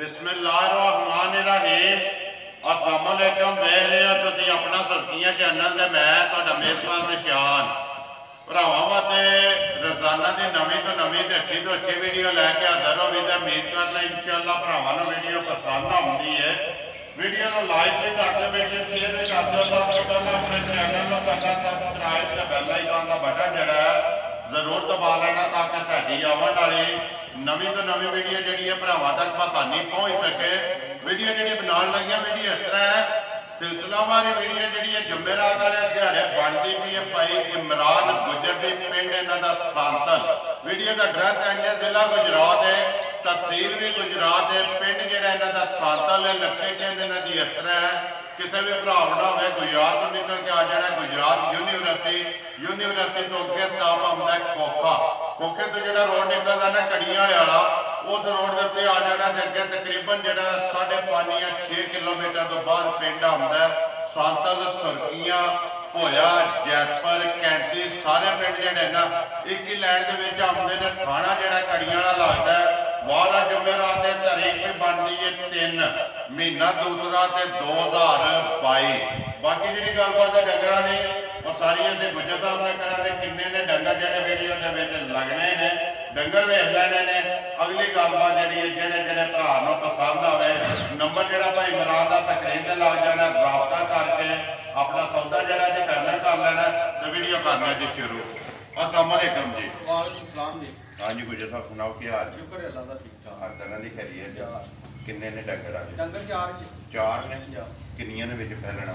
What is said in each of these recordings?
बिस्मिल्लाहिर्रहमानिर्रहीम। अस्सलाम वालेकुम। देख रहे हो तुसीं अपना सुर्खियां चैनल ते मैं तुहाडा मेज़बान निशान भरावां वास्ते रोज़ाना की नवीं तो नवीं ते अच्छी वीडियो लैके हाज़र हो गई। उम्मीद करना इंशाअल्लाह भरावां नूं वीडियो पसंद आउंदी है। वीडियो को लाइक भी कर दो, वीडियो शेयर भी कर दो। सब तो पहले अपने चैनल को करना सबसक्राइब ते बैल आइकन का बटन जड़ा जरूर दबा लेना ताकि साडी आवन वाली नवीं तो नवीं वीडियो जी है भरावां तक आसानी पहुँच सके। वीडियो जी बनाने लगी वीडियो इस तरह है, सिलसिलावारी वीडियो जी है जुमेरात वाले दिहाड़े बनती भी है भाई इमरान गुजर की पिंड इन्हों का सांतल। वीडियो का एड्रैस है जिला गुजरात है, तहसील भी गुजरात है, पिंड जोड़ा इन्हों का सांतल है। लोकेशन इन्हों की इस तरह है, किसी भी भरा ना हो गुजरात तो निकल के आ जाना गुजरात यूनिवर्सिटी तो अगे स्टाप आता है खोखा। खोखे तो जो रोड निकलता ना कड़ियां वाला उस रोड के उत्ते आ जाना। अगे तकरीबन जो 5.5 या 6 किलोमीटर तो बाद पिंड आता है सांतल, सुरखियां, भोया, जैतपुर, कैंती सारे पिंड जोड़े ना एक ही लैन के आते हैं। थाना जोड़ा कड़ियां वाला लगता है। वारा जुमेरात तारीख भी बनती है 3 महीना दूसरा 2022। बाकी जी गलबात है डंगर ने और सारी असं गुजर साहब ने करा किन्ने ने डंगर जोड़े वीडियो के लगने ने डंगर वेख लेने ने। अगली गलबात जी जोड़े भरा पसंद आए नंबर जो भाई इमरान का स्क्रीन से लग जाना, रबता करके अपना सौदा जोड़ा जी करना कर लेना तो वीडियो करना जी शुरू। अस्सलाम वालेकुम जी। हाँ जी गुजर साहब सुनाओ क्या हाल? शुक्र अल्लाह दा ठीक ठाक। हर तरह की खैरियत? किन्ने ने डंगर आज? डंगर 4 ने। किन्नियां ने विच फैलना?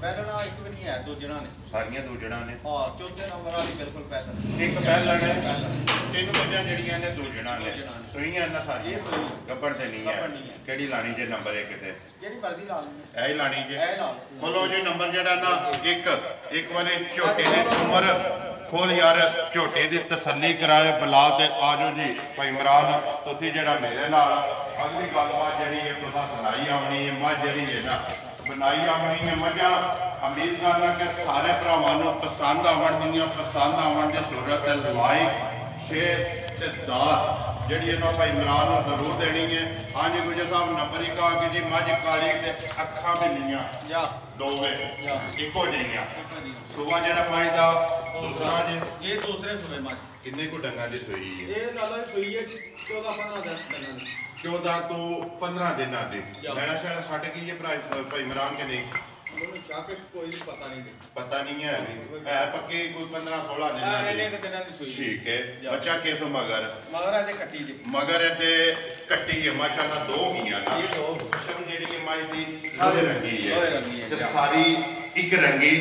पहलना एक भी नहीं है, दो जना ने। सारियां दो जना ने? हां चौथे नंबर वाली बिल्कुल पहलना। एक पहलना है, तीन बच्चा जड़ियां ने दो जना ने। सुईयां ना सारियां? गब्बड़ ते नहीं है। केड़ी लानी जे नंबर 1 ते? जेड़ी मर्जी ला लो। ऐ लानी जे? ऐ ला लो। बोलो जी नंबर जेड़ा ना एक बारी झोटे दी उम्र खोल यार झोटे की तसली कराए बुला के आ जाओ जी भाई इमरान तुसी जेड़ा मेरे नाल अगली गलबात जी है तुसा सुनाई आनी है। मझ जी है ना बनाई आनी है मझा उम्मीद करना कि सारे भरावां पसंद आवन जिन्नियां पसंद आवन की सूरत है लाइक शेयर ते दात जी भाई इमरान जरूर देनी है। हाँ जी गुजर साहब नंबर ही कहा कि जी मझ काली ते अखा बिल्लियां दोवे इको जिहियां। सुबह जेड़ा मझ दा दूसरा जी ये दूसरे सुबह मझ किन्ने को डंगा दी सूई है? ये लाला सूई है 14-15 दिन 14 तो 15 दिन दी मैंने शायद छट गई है भाई इमरान के नहीं कोई पता नहीं है पक्की कोई 15-16 दिन ठीक है। बच्चा किस मगर मगर इतने कट्टी है माशाल्लाह दो गियां ना पशम जेडी के माई दी सारे रंगी है ते सारी एक रंगी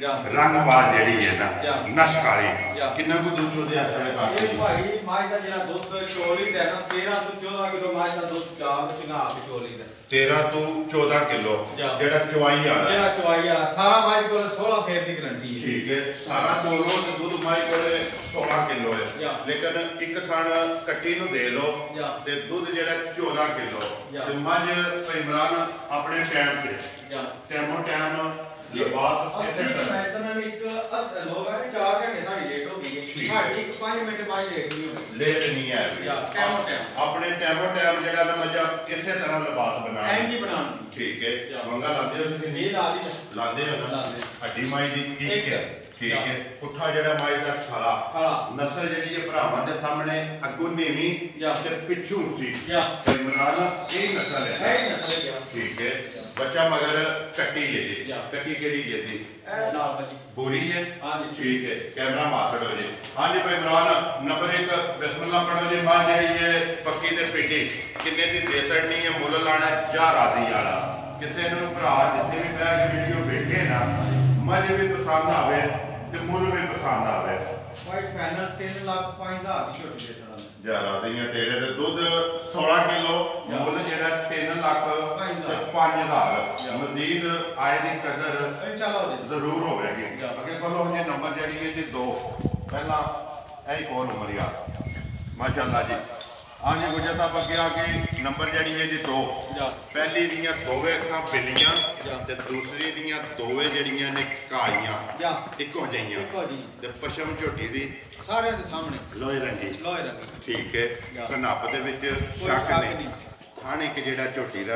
रंगबाज जेडी है ना नश काली किन्ना को दूध दे आसरे का भाई माई दा जेड़ा दूध चोली दे ना 13 से 14 किलो माई दा दूध चार चंगा के चोली दे 13 तो 14 किलो जेड़ा चवाई वाला सारा माई को 16 सेर की गारंटी है। ठीक है सारा तोलो ते दूध माई को 16 किलो है लेकिन एक खान कट्टी नु दे लो ते दूध जेड़ा 14 किलो ते मझ इमरान अपने टाइम पे टाइमो टाइम लिबास ऐसे मैक्सिमम एक लोग है 4 घंटे साडी लेट हो गई है साडी 5 मिनट माई लेट नहीं होगी लेट नहीं है अपने टाइमो टाइम जेड़ा ना मजा किसी तरह लिबास बना एंजी बनाना ठीक है। वंगा लांदे हो तुसीं? ये ला ली लांदे हो ना हड्डी माई दी ठीक है पुट्ठा जेड़ा माई दा खाला नस्ल जेडी है भरावां दे सामने अगों नीवी ते पिछू ऊंची इमरान यही नस्ल है ठीक है। बच्चा मगर कट्टी है जी कट्टी केड़ी है जी बोरी है ठीक है। कैमरा मार खड़ो जी। हाँ जी भाई इमरान नंबर 1 बिस्मिल्लाह पढ़ो जी। मां जेडी है पक्की ते पिटी किन्ने दी दे सकनी है मुल लाना जा राजी वाला किसी ने भरा जितने भी बैग वीडियो देखे ना मझ भी पसंद आवे ते मुल भी पसंद आवे भाई फाइनल 3,05,000 की छोटी दे सकदा जा राजी है तेरे ते दूध 16 किलो मुल जेड़ा 3,05,000 मजीद आए दी कदर इंशाल्लाह जरूर होवेगी। अगे खोलो जी नंबर जेडी है जी 2 पहला ऐ कौन उमर यार माशाल्लाह जी। हाँ जी गुजर साहब अगे आके नंबर जी है जी 2 पहली दियां दोवे अखां बिल्लियां ते दूसरी दियां दोवे जड़ियां ने कालियां इको जिहियां ते पशम झोटी दी सारे दे सामने लोहे रंगी ठीक है। सनप दे विच शक नहीं ਥਣ ਇੱਕ ਜਿਹੜਾ ਝੋਟੀ ਦਾ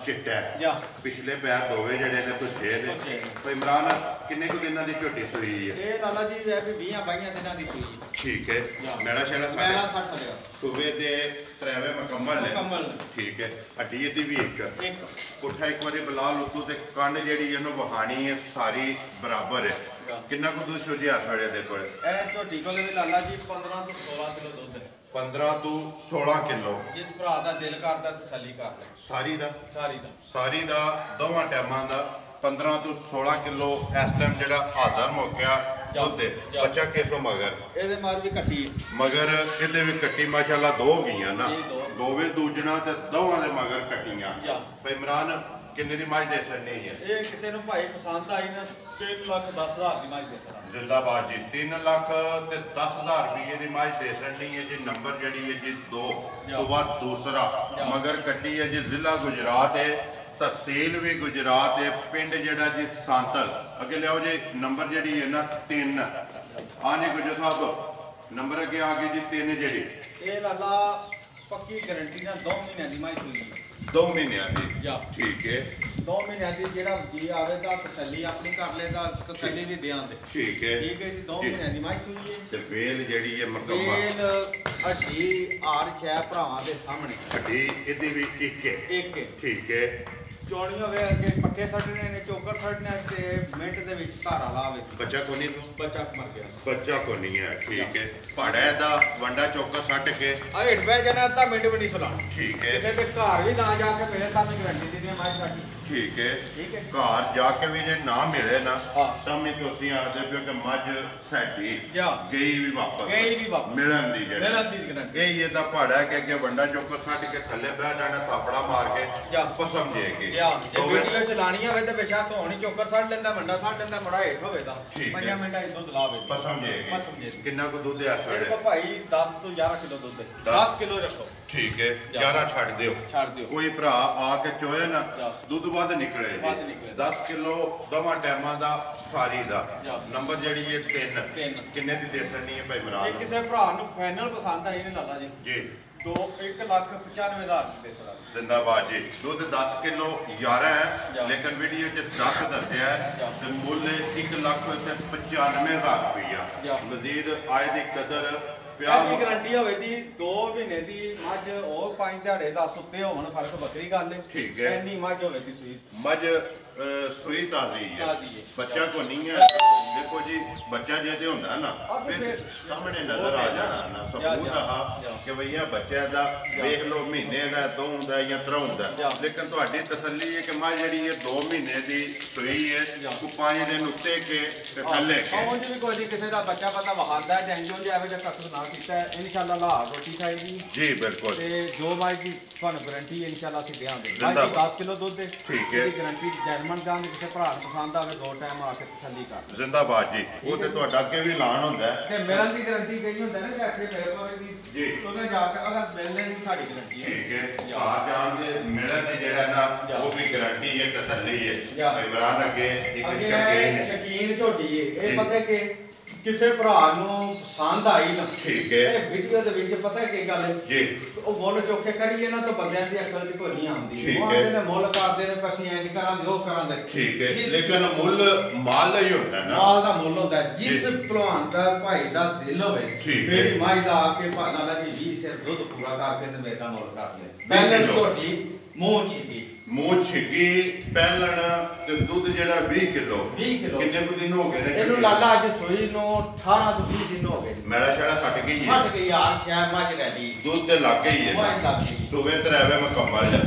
ਚਿੱਟਾ ਹੈ ਪਿਛਲੇ ਪੈਰ ਦੋਵੇਂ ਜਿਹੜੇ ਨੇ ਧੁੱਜੇ ਨੇ ਕੋਈ ਇਮਰਾਨ ਕਿੰਨੇ ਕੁ ਦਿਨਾਂ ਦੀ ਝੋਟੀ ਸੂਈ ਹੈ ਇਹ ਲਾਲਾ ਜੀ ਇਹ ਵੀ 20-22 ਦਿਨਾਂ ਦੀ ਸੂਈ ਠੀਕ ਹੈ ਮੈਲਾ ਸ਼ੈਲਾ ਮੈਲਾ 60 ਲਿਆ ਸੂਬੇ ਦੇ ਤਰਾਵੇ ਮੁਕੰਮਲ ਠੀਕ ਹੈ ਹੱਡੀ ਇਹਦੀ ਵੀ ਇੱਕ ਪੁੱਠਾ ਇੱਕ ਵਾਰੀ ਬਲਾਲ ਉਤੋਂ ਤੇ ਕੰਨ ਜਿਹੜੀ ਇਹਨੂੰ ਵਹਾਣੀ ਹੈ ਸਾਰੀ ਬਰਾਬਰ ਹੈ ਕਿੰਨਾ ਕੁ ਦੁੱਧ ਸੁਝਿਆ ਸਾਡੇ ਦੇ ਕੋਲ ਇਹ ਝੋਟੀ ਕੋਲ ਵੀ ਲਾਲਾ ਜੀ 15 ਤੋਂ 16 ਕਿਲੋ ਦੁੱਧ ਹੈ 15 ਤੋਂ 16 ਕਿਲੋ ਜਿਸ ਭਰਾ ਦਾ ਦਿਲ ਕਰਦਾ ਤਸੱਲੀ ਕਰ ਲੈ ਸਾਰੀ ਦਾ ਦੋਵਾਂ ਟਾਈਮਾਂ ਦਾ 15 ਤੋਂ 16 ਕਿਲੋ ਇਸ ਟਾਈਮ ਜਿਹੜਾ ਹਾਜ਼ਰ ਮੌਕਿਆ ਦੁੱਧ ਦੇ ਬੱਚਾ ਕਿਸੋਂ ਮਗਰ ਇਹਦੇ ਮਗਰ ਵੀ ਕੱਟੀ ਮਗਰ ਇਹਦੇ ਵੀ ਕੱਟੀ ਮਾਸ਼ਾਅੱਲਾ ਦੋ ਗਈਆਂ ਨਾ ਦੋਵੇਂ ਦੂਜਣਾ ਤੇ ਦੋਵਾਂ ਦੇ ਮਗਰ ਕੱਟੀਆਂ ਭਾਈ ਇਮਰਾਨ ਕਿੰਨੇ ਦੀ ਮੱਝ ਦੇ ਛੱਡਣੀ ਹੈ ਇਹ ਕਿਸੇ ਨੂੰ ਭਾਈ ਪਸੰਦ ਆਈ ਨਾ 3,10,000 ਦੀ ਮੱਝ ਦੇ ਛੱਡਾਂ ਜ਼ਿੰਦਾਬਾਦ ਜੀ 3 ਲੱਖ ਤੇ 10,000 ਰੁਪਏ ਦੀ ਮੱਝ ਦੇ ਛੱਡਣੀ ਹੈ ਜੀ ਨੰਬਰ ਜਿਹੜੀ ਹੈ ਜੀ 2 ਸੁਬਾ ਦੂਸਰਾ ਮਗਰ ਕੱਟੀ ਹੈ ਜੀ ਜ਼ਿਲ੍ਹਾ ਗੁਜਰਾਤ ਹੈ ਤਹਿਸੀਲ ਵੀ ਗੁਜਰਾਤ ਹੈ ਪਿੰਡ ਜਿਹੜਾ ਜੀ ਸਾਂਤਲ ਅੱਗੇ ਲਿਆਓ ਜੀ ਨੰਬਰ ਜਿਹੜੀ ਹੈ ਨਾ 3 ਹਾਂਜੀ ਗੁਜਰ ਸਾਹਿਬ ਨੰਬਰ ਅੱਗੇ ਆ ਗਈ ਜੀ 3 ਜਿਹੜੀ ਇਹ ਲਾਲਾ ਪੱਕੀ ਗਾਰੰਟੀ ਨਾਲ 2 ਮਹੀਨਿਆਂ ਦੀ ਮਾਈ ਸੂਈ 2 ਮਹੀਨਿਆਂ ਦੀ ਠੀਕ ਹੈ 2 ਮਹੀਨਿਆਂ ਦੀ ਜਿਹੜਾ ਜੀ ਆਵੇਗਾ ਤਸੱਲੀ ਆਪਣੀ ਕਰ ਲੇਗਾ ਤਸੱਲੀ ਵੀ ਦਿਆਂ ਦੇ ਠੀਕ ਹੈ ਜੀ 2 ਮਹੀਨਿਆਂ ਦੀ ਮਾਈ ਸੂਈ ਹੈ ਤੇ ਵੇਲ ਜਿਹੜੀ ਹੈ ਮੁਕੰਮਲ ਵੇਲ ਹੱਡੀ ਆਰ ਸ਼ੈ ਭਰਾਵਾਂ ਦੇ ਸਾਹਮਣੇ ਹੱਡੀ ਇਹਦੀ ਵੀ ਇੱਕ ਠੀਕ ਹੈ ਚੋਣੀ ਹੋਵੇ ਅੱਗੇ ਪੱਕੇ ਛੱਡਣੇ ਨੇ ਚੋਕਰ ਛੱਡਣੇ ਤੇ ਮਿੰਟ ਦੇ ਵਿੱਚ ਧਾਰਾ ਲਾਵੇ ਬੱਚਾ ਕੋਨੀ ਬੱਚਾ ਮਰ ਗਿਆ ਬੱਚਾ ਕੋਨੀ ਹੈ ਠੀਕ ਹੈ ਪਾੜਾ ਦਾ ਵੰਡਾ ਚੋਕਰ ਛੱਡ ਕੇ ਹੇਠ ਬਹਿ ਜਾਣਾ ਤਾਂ ਮਿੰਟ ਵੀ ਨਹੀਂ ਸੁਲਾਣਾ ਠੀਕ ਹੈ ਕਿਸੇ ਦੇ ਘਰ ਵੀ ਨਾ ਜਾ ਕੇ ਮਿਲੇ ਤਾਂ ਗਾਰੰਟੀ ਦਿੰਦੇ ਆ ਮਾਈ ਸਾਡੀ ਠੀਕ ਹੈ ਘਰ ਜਾ ਕੇ ਵੀ ਜੇ ਨਾ ਮਿਲੇ ਨਾ ਤਾਂ ਮੈਂ ਤੁਸੀਂ ਆਖਦੇ ਪਿਓ ਕਿ ਮੱਝ ਸਾਡੀ ਗਈ ਵੀ ਵਾਪਸ ਮਿਲਣ ਦੀ ਜਿਹੜੀ ਇਹ ਇਹਦਾ ਪਾੜਾ ਕਿ ਅੱਗੇ ਵੰਡਾ ਚੋਕਰ ਛੱਡ ਕੇ ਥੱਲੇ ਬਹਿ ਜਾਣਾ ਥਾਪੜਾ ਮਾਰ ਕੇ ਪਸਮ ਜੇਗੀ ਜੇ ਵੀਡੀਓ ਚਲਾਣੀ ਹੋਵੇ ਤਾਂ ਬੇਸ਼ੱਕ ਧੋਣੀ ਚੋਕਰ ਛੱਡ ਲੈਂਦਾ ਵੰਡਾ ਛੱਡ ਲੈਂਦਾ ਮੜਾ ਹੇਠ ਹੋਵੇ ਤਾਂ 5 ਮਿੰਟਾਂ ਹੀ ਦੁੱਧ ਲਾਵੇ ਪਸਮ ਜੇਗੀ ਕਿੰਨਾ ਕੁ ਦੁੱਧ ਆ ਸਾਡੇ ਦੇਖੋ ਭਾਈ 10 ਤੋਂ 11 ਕਿਲੋ ਦੁੱਧ ਹੈ 10 ਕਿਲੋ ਰੱਖੋ ਠੀਕ ਹੈ 11 ਛੱਡ ਦਿਓ ਕੋਈ ਭਰਾ ਆ ਕੇ ਚੋਏ ਨਾ ਦੁੱਧ ਵੱਧ ਨਿਕਲੇ 10 ਕਿਲੋ ਦੋਵਾਂ ਟਾਈਮਾਂ ਦਾ ਸਾਰੀ ਦਾ ਨੰਬਰ ਜਿਹੜੀ ਹੈ 3 ਕਿੰਨੇ ਦੀ ਦੇ ਸਕਣੀ ਹੈ ਭਾਈ ਇਮਰਾਨ ਇਹ ਕਿਸੇ ਭਰਾ ਨੂੰ ਫਾਈਨਲ ਪਸੰਦ ਆਈ ਨੇ ਲਾਲਾ ਜੀ 1,95,000 ਦੇ ਸਕਦਾ ਜ਼ਿੰਦਾਬਾਦ ਜੀ ਦੁੱਧ 10 ਕਿਲੋ 11 ਹੈ ਲੇਕਿਨ ਵੀਡੀਓ 'ਚ 10 ਦੱਸਿਆ ਤੇ ਮੁੱਲ 1,95,000 ਰੁਪਇਆ ਮਜ਼ੀਦ ਆਏ ਦੀ ਕਦਰ ਪਿਆਰ ਦੀ ਗਾਰੰਟੀ ਹੋਵੇ ਦੀ 2 ਮਹੀਨੇ ਦੀ ਮੱਝ ਉਹ 5 ਦਿਹਾੜੇ ਦਾ ਸੁੱਤੇ ਹੋਣ ਫਰਕ ਬੱਕਰੀ ਗੱਲ ਹੈ ਠੀਕ ਹੈ ਇੰਨੀ ਮੱਝ ਹੋਵੇ ਦੀ ਸੂਈ ਮੱਝ ਸੂਈ ਤਾਜ਼ੀ ਹੈ ਬੱਚਾ ਕੋ ਨਹੀਂ ਹੈ ਦੇਖੋ ਜੀ ਬੱਚਾ ਜੇ ਤੇ ਹੁੰਦਾ ਨਾ ਫਿਰ ਸਾਹਮਣੇ ਨਜ਼ਰ ਆ ਜਾਣਾ ਨਾ ਸਬੂਤ ਆ ਕਿ ਭਈਆ ਬੱਚਾ ਦਾ ਵੇਖ ਲਓ ਮਹੀਨੇ ਦਾ 2 ਦਾ ਜਾਂ 3 ਦਾ ਲੇਕਿਨ ਤੁਹਾਡੀ ਤਸੱਲੀ ਹੈ ਕਿ ਮੱਝ ਜਿਹੜੀ ਹੈ 2 ਮਹੀਨੇ ਦੀ ਸੂਈ ਹੈ ਕੋ 5 ਦਿਨ ਉੱਤੇ ਕੇ ਤੇ ਥੱਲੇ ਕੇ ਉਹ ਜੀ ਕੋਈ ਕਿਸੇ ਦਾ ਬੱਚਾ ਪਤਾ ਵਹਾਦਾ ਜੰਜੋ ਜਾਵੇ ਜਾਂ ਕੱਖ ਨਾ ਕੀਤਾ ਇਨਸ਼ਾਅੱਲਾ ਲਾ ਰੋਟੀ ਖਾਏਗੀ ਜੀ ਬਿਲਕੁਲ ਤੇ ਜੋ ਮਾਈ ਦੀ ਤੁਹਾਨੂੰ ਗਾਰੰਟੀ ਇਨਸ਼ਾਅੱਲਾ ਅਸੀਂ ਦੇਵਾਂਗੇ ਬਾਈ 10 ਕਿਲੋ ਦੁੱਧ ਦੇ ਠੀਕ ਹੈ ਗਾਰੰਟੀ ਜਰਮਨ ਦਾ ਕਿਸੇ ਭਰਾ ਨੂੰ ਪਸੰਦ ਆਵੇ 2 ਟਾਈਮ ਆ ਕੇ ਤਸੱਲੀ ਕਰ ਜ਼ਿੰਦਾਬਾਦ ਜੀ ਉਹ ਤੇ ਤੁਹਾਡਾ ਅੱਗੇ ਵੀ ਐਲਾਨ ਹੁੰਦਾ ਤੇ ਮਿਲਣ ਦੀ ਗਾਰੰਟੀ ਕਹੀ ਹੁੰਦਾ ਨਾ ਕਿ ਆਖੇ ਮੇਰੇ ਕੋਲ ਵੀ ਜੀ ਉਹਨੇ ਜਾ ਕੇ ਅਗਰ ਮਿਲਣੇ ਦੀ ਸਾਡੀ ਗਾਰੰਟੀ ਹੈ ਠੀਕ ਹੈ ਆ ਜਾਣ ਦੇ ਮਿਲਣ ਦੀ ਜਿਹੜਾ ਨਾ ਉਹ ਵੀ ਗਾਰੰਟੀ ਹੈ ਤਸੱਲੀ ਹੈ ਇਮਰਾਨ ਅੱਗੇ ਇੱਕ ਸ਼ਕੀਨ ਝੋਟੀ ਹੈ ਇਹ ਪਤਾ ਕਿ ਕਿਸੇ ਭਰਾ ਨੂੰ ਪਸੰਦ ਆਈ ਨਾ ਠੀਕ ਹੈ ਇਹ ਵੀਡੀਓ ਦੇ ਵਿੱਚ ਪਤਾ ਕੀ ਗੱਲ ਹੈ ਜੀ ਉਹ ਮੁੱਲ ਚੋਕੇ ਕਰੀਏ ਨਾ ਤਾਂ ਬੰਦਿਆਂ ਦੀ ਅਕਲ 'ਚ ਕੋਈ ਨਹੀਂ ਆਉਂਦੀ ਉਹ ਹੈ ਮੁੱਲ ਕਰਦੇ ਨੇ ਅਸੀਂ ਇੰਜ ਕਰਾਂਗੇ ਉਹ ਕਰਾਂਗੇ ਠੀਕ ਹੈ ਲੇਕਿਨ ਮੁੱਲ ਮਾਲ ਦਾ ਹੀ ਹੁੰਦਾ ਨਾ ਮਾਲ ਦਾ ਮੁੱਲ ਹੁੰਦਾ ਜਿਸ ਭਲਵਾਨ ਦਾ ਭਾਈ ਦਾ ਦਿਲ ਹੋਵੇ ਮੇਰੀ ਮਾਈ ਦਾ ਆ ਕੇ ਭਾਣਾ ਦਾ ਜੀ 20 ਸਿਰ ਦੁੱਧ ਪੂਰਾ ਕਰਕੇ ਤੇ ਮੇਰਾ ਮੁੱਲ ਕਰ ਲੈ ਪਹਿਲਾਂ ਤੁਹਾਡੀ ਮੂੰਹ ਛਿੱਗੀ ਪਹਿਲਣ ਤੇ ਦੁੱਧ ਜਿਹੜਾ 20 ਕਿਲੋ ਕਿੰਨੇ ਕੁ ਦਿਨ ਹੋ ਗਏ ਨੇ ਇਹਨੂੰ ਲਾਲਾ ਅੱਜ ਸੋਈ ਨੂੰ 18 ਤੋਂ 20 ਦਿਨ ਹੋ ਗਏ ਮੈਲਾ ਛੜਾ ਛੱਡ ਗਈ ਯਾਰ ਸ਼ਾਇਦ ਮੱਝ ਲੈ ਲਈ ਦੁੱਧ ਤੇ ਲੱਗ ਗਈ ਹੈ ਸੂਬੇ ਤਰਾਵੇ ਮੁਕੰਮਲ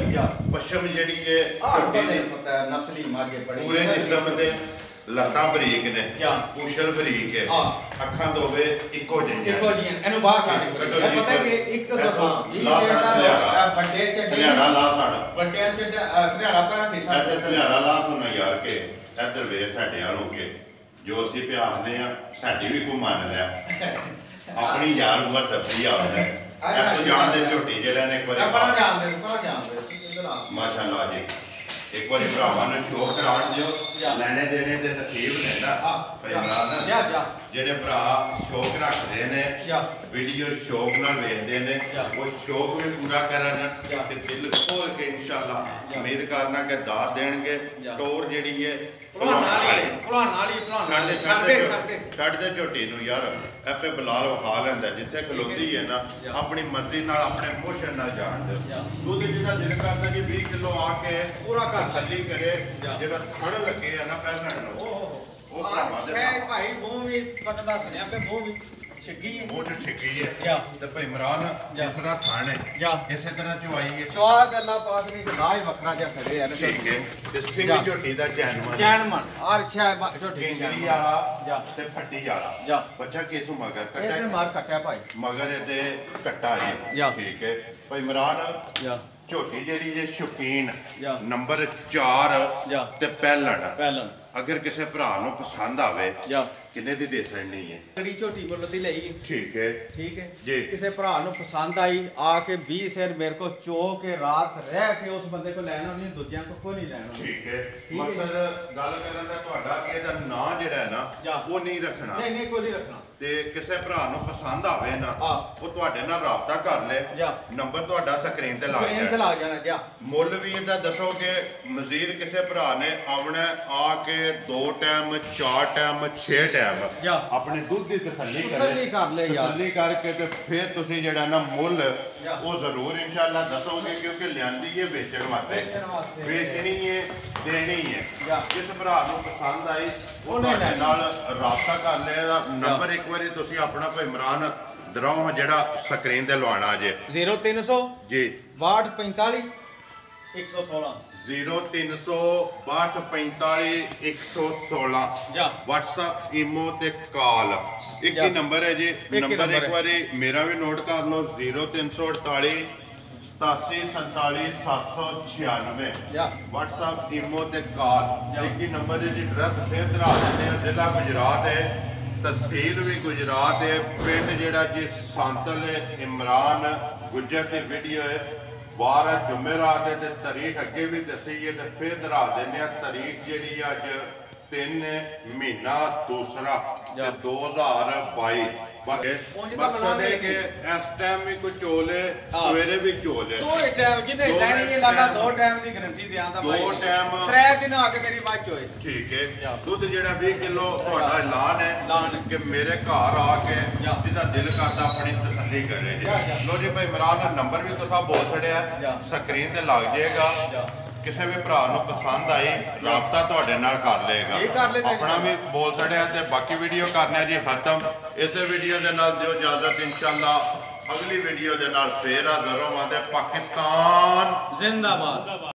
ਪਸ਼ਮ ਜਿਹੜੀ ਹੈ ਛੋਟੀ ਦੀ ਪਤਾ ਨਸਲੀ ਮਾਝੇ ਬੜੀ ਪੂਰੇ ਜਿਸਮ ਤੇ ਲੱਤਾਂ ਬਰੀਕ ਨੇ ਪੁਸ਼ਲ ਬਰੀਕ ਹੈ ਅੱਖਾਂ ਦੋਵੇਂ ਇੱਕੋ ਜਿਹੀਆਂ ਇਹਨੂੰ ਬਾਹਰ ਕੱਢ ਕੇ ਪਤਾ ਕਿ ਇੱਕ ਦਫਾ ਜੀ ਜਿਹੜਾ ਵੱਡੇ ਚ ਥਲਿਆਰਾ ਲਾ ਸਾਡਾ ਵੱਡਿਆਂ ਚ ਥਲਿਆਰਾ ਪਰ ਨਹੀਂ ਸਾਡਾ ਥਲਿਆਰਾ ਲਾ ਸੁਣਾ ਯਾਰ ਕੇ ਇੱਧਰ ਵੇ ਸਾਡੇ ਆ ਕੇ ਜੋ ਅਸੀਂ ਪਿਆਰਦੇ ਆ ਸਾਡੀ ਵੀ ਕੋ ਮੰਨ ਲਿਆ ਆਪਣੀ ਯਾਰ ਉਮਰ ਦੱਬੀ ਆਉਂਦਾ ਇਹ ਤੋਂ ਜਾਣਦੇ ਝੋਟੀ ਜਿਹੜਾ ਨੇ ਇੱਕ ਵਾਰੀ ਪਰ ਜਾਣਦੇ ਮਾਸ਼ਾਅੱਲਾ ਜੀ ਇੱਕ ਵਾਰੀ ਭਰਾਵਾਂ ਨੂੰ ਸ਼ੋਅ ਕਰਾਉਣ ਦਿਓ ਲੈਣੇ ਦੇਣੇ ਦੇ ਨਸੀਬ ਨੇ ਨਾ ਭਾਈ ਇਮਰਾਨ ਜਿਹੜੇ ਭਰਾ ਸ਼ੌਕ ਰੱਖਦੇ ਨੇ ਵੀਡੀਓ ਸ਼ੌਕ ਨਾਲ ਵੇਖਦੇ ਨੇ ਉਹ ਸ਼ੌਕ ਵੀ ਪੂਰਾ ਕਰਨ ਤੇ ਦਿਲ ਖੋਲ ਕੇ ਇਨਸ਼ਾਅੱਲਾ ਉਮੀਦ ਕਰਨਾ ਕਿ ਦਾਤ ਦੇਣਗੇ ਟੋਰ ਜਿਹੜੀ ਹੈ ਛੱਡਦੇ ਝੋਟੀ ਨੂੰ ਯਾਰ ਐਪੇ ਬਲਾਲ ਵਿਖਾ ਲੈਂਦਾ ਜਿੱਥੇ ਖਲੋਂਦੀ ਹੈ ਨਾ ਆਪਣੀ ਮਰਜ਼ੀ ਨਾਲ ਆਪਣੇ ਮੋਸ਼ਨ ਨਾਲ ਜਾਣ ਦਿਓ ਦੁੱਧ ਜਿਹਦਾ ਦਿਲ ਕਰਦਾ ਕਿ 20 ਕਿਲੋ ਆ ਕੇ ਪੂਰਾ ਤਸੱਲੀ ਕਰੇ ਜਿਹੜਾ ਥੜ ਲੱਗੇ ਆ ਨਾ ਪਹਿਲਾਂ ਨੂੰ ਉਹ ਭਰਾਵਾਂ ਦੇ ਭਾਈ ਮੂੰਹ ਵੀ ਪਤਲਾ ਸੁਣਿਆ ਪੇ ਮੂੰਹ ਵੀ ਛਿੱਗੀ ਹੈ ਮੂੰਹ ਚ ਛਿੱਗੀ ਹੈ ਤੇ ਭਾਈ ਇਮਰਾਨ ਜਿਸ ਤਰ੍ਹਾਂ ਥਾਣੇ ਇਸੇ ਤਰ੍ਹਾਂ ਚਵਾਈ ਹੈ ਚਵਾ ਗੱਲਾਂ ਪਾਸ ਨਹੀਂ ਨਾ ਹੀ ਵੱਖਰਾ ਜਿਹਾ ਖੜੇ ਆ ਠੀਕ ਹੈ ਤੇ ਸਿੰਘ ਝੋਟੀ ਦਾ ਚੈਨਮਨ ਔਰ ਅੱਛਾ ਝੋਟੀ ਕਿੰਗਲੀ ਵਾਲਾ ਤੇ ਫੱਟੀ ਵਾਲਾ ਬੱਚਾ ਕਿਸੂ ਮਗਰ ਕੱਟਿਆ ਇਹਨੇ ਮਾਰ ਕੱਟਿਆ ਭਾਈ ਮਗਰ ਇਹਦੇ ਕੱਟਾ ਜੀ ਠੀਕ ਹੈ ਭਾਈ ਇਮਰਾਨ ਝੋਟੀ ਜਿਹੜੀ ਜੇ ਸ਼ੌਕੀਨ ਨੰਬਰ 4 ਤੇ ਪਹਿਲਣ ਅਗਰ ਕਿਸੇ ਭਰਾ ਨੂੰ ਪਸੰਦ ਆਵੇ ਕਿੰਨੇ ਦੀ ਦੇ ਸਕਣੀ ਹੈ ਕਿਹੜੀ ਝੋਟੀ ਮੁੱਲ ਦੀ ਲਈ ਠੀਕ ਹੈ ਜੀ ਕਿਸੇ ਭਰਾ ਨੂੰ ਪਸੰਦ ਆਈ ਆ ਕੇ 20 ਸਿਰ ਮੇਰੇ ਕੋ ਚੋ ਕੇ ਰਾਤ ਰਹਿ ਕੇ ਉਸ ਬੰਦੇ ਕੋ ਲੈਣਾ ਨਹੀਂ ਦੂਜਿਆਂ ਕੋ ਕੋਈ ਨਹੀਂ ਲੈਣਾ ਠੀਕ ਹੈ ਮਕਸਦ ਗੱਲ ਕਰਨ ਦਾ ਤੁਹਾਡਾ ਕਿ ਇਹਦਾ ਨਾਂ ਜਿਹੜਾ ਹੈ ਨਾ ਉਹ ਨਹੀਂ ਰੱਖਣਾ ਨਹੀਂ ਕੋਈ ਨਹੀਂ ਰੱਖਣਾ ਤੇ ਕਿਸੇ ਭਰਾ ਨੂੰ ਪਸੰਦ ਆਵੇ ਨਾ ਉਹ ਤੁਹਾਡੇ ਨਾਲ ਰਾਬਤਾ ਕਰ ਲੈ ਨੰਬਰ ਤੁਹਾਡਾ ਸਕਰੀਨ ਤੇ ਲੱਗ ਜਾਣਾ ਮੁੱਲ ਵੀ ਇਹਦਾ ਦੱਸੋ ਕਿ ਮਜ਼ੀਦ ਕਿਸੇ ਭਰਾ ਨੇ ਆਉਣਾ ਆ ਕੇ 2 ਟਾਈਮ 4 ਟਾਈਮ 6 ਟਾਈਮ ਆਪਣੇ ਦੁੱਧ ਦੀ ਤਸੱਲੀ ਕਰ ਲੈ ਤਸੱਲੀ ਕਰਕੇ ਤੇ ਫਿਰ ਤੁਸੀਂ ਜਿਹੜਾ ਨਾ ਮੁੱਲ ਉਹ ਜ਼ਰੂਰ ਇਨਸ਼ਾਅੱਲਾ ਦੱਸੋਗੇ ਕਿਉਂਕਿ ਲਿਆਂਦੀ ਹੈ ਵੇਚਣ ਵਾਸਤੇ ਵੇਚਣੀ ਹੈ ਦੇਣੀ ਹੈ ਜਿਸ ਭਰਾ ਨੂੰ ਪਸੰਦ ਆਈ ਉਹ ਤੁਹਾਡੇ ਨਾਲ ਰਾਬਤਾ ਕਰ ਲਿਆ ਇਹਦਾ ਨੰਬਰ ਇੱਕ ਵਾਰੀ ਤੁਸੀਂ ਆਪਣਾ ਭਾਈ ਇਮਰਾਨ ਦਰਾਉ ਜਿਹੜਾ ਸਕਰੀਨ ਤੇ ਲਵਾਉਣਾ ਜੇ 0300 ਜੀ 6245 116 036245 116 WhatsApp ਈਮੋ ਤੇ ਕਾਲ ਇੱਕ ਹੀ ਨੰਬਰ ਹੈ ਜੀ ਨੰਬਰ ਇੱਕ ਵਾਰੀ ਮੇਰਾ ਵੀ ਨੋਟ ਕਰ ਲਓ 0348 8747 796 WhatsApp ਈਮੋ ਤੇ ਕਾਲ ਇੱਕ ਹੀ ਨੰਬਰ ਹੈ ਜੀ ਐਡਰੈਸ ਫੇਰ ਦਰਾ ਦਿੰਦੇ ਆ ਜ਼ਿਲ੍ਹਾ ਗੁਜਰਾਤ ਹੈ ਤਹਿਸੀਲ ਵੀ ਗੁਜਰਾਤ ਹੈ ਪਿੰਡ ਜਿਹੜਾ ਜੀ ਸੰਤਲ ਇਮਰਾਨ ਗੁੱਜਰ ਦੀ ਵੀਡੀਓ ਹੈ ਵਾਰ ਜੁਮੇਰਾਤ ਤੇ ਤਾਰੀਖ ਅੱਗੇ ਵੀ ਦੱਸੀ ਹੈ ਤੇ ਫਿਰ ਦਰਾ ਦਿੰਦੇ ਆ ਤਾਰੀਖ ਜਿਹੜੀ ਅੱਜ 3 ਮਹੀਨਾ ਦੂਸਰਾ ਤੇ 2022 ਮਕਸਦ ਹੈ ਕਿ ਇਸ ਟਾਈਮ ਵੀ ਕੋਈ ਚੋਲੇ ਸਵੇਰੇ ਵੀ ਚੋਲੇ ਦੋ ਟਾਈਮ ਜਿਹਨੇ ਲੈਣੀ ਹੈ ਲਾਲਾ 2 ਟਾਈਮ ਦੀ ਗਾਰੰਟੀ ਦਿਆਂ ਦਾ ਭਾਈ 2 ਟਾਈਮ 3 ਦਿਨ ਆ ਕੇ ਮੇਰੀ ਬਾਤ ਹੋਏ ਠੀਕ ਹੈ ਦੁੱਧ ਜਿਹੜਾ 20 ਕਿਲੋ ਤੁਹਾਡਾ ਐਲਾਨ ਹੈ ਕਿ ਮੇਰੇ ਘਰ ਆ ਕੇ ਜਿਹਦਾ ਦਿਲ ਕਰਦਾ ਆਪਣੀ ਤਸੱਲੀ ਕਰੇ ਜੀ ਲੋ ਜੀ ਭਾਈ ਇਮਰਾਨ ਦਾ ਨੰਬਰ ਵੀ ਤੁਸੀਂ ਬੋਲ ਛੜਿਆ ਸਕਰੀਨ ਤੇ ਲੱਗ ਜਾਏਗਾ ਕਿਸੇ ਵੀ ਭਰਾ ਨੂੰ ਪਸੰਦ ਆਈ ਰਾਬਤਾ ਤੁਹਾਡੇ ਨਾਲ ਕਰ ਲਏਗਾ ਆਪਣਾ ਵੀ ਬੋਲ ਛੜਿਆ ਤੇ ਬਾਕੀ ਵੀਡੀਓ ਕਰਨਾ ਜੀ ਖਤਮ ਇਸੇ ਵੀਡੀਓ ਦੇ ਨਾਲ ਦਿਓ ਇਜਾਜ਼ਤ ਇਨਸ਼ਾਅੱਲਾ ਅਗਲੀ ਵੀਡੀਓ ਦੇ ਨਾਲ ਫੇਰ ਹਾਜ਼ਰ ਹੋਵਾਂਗੇ ਪਾਕਿਸਤਾਨ ਜ਼ਿੰਦਾਬਾਦ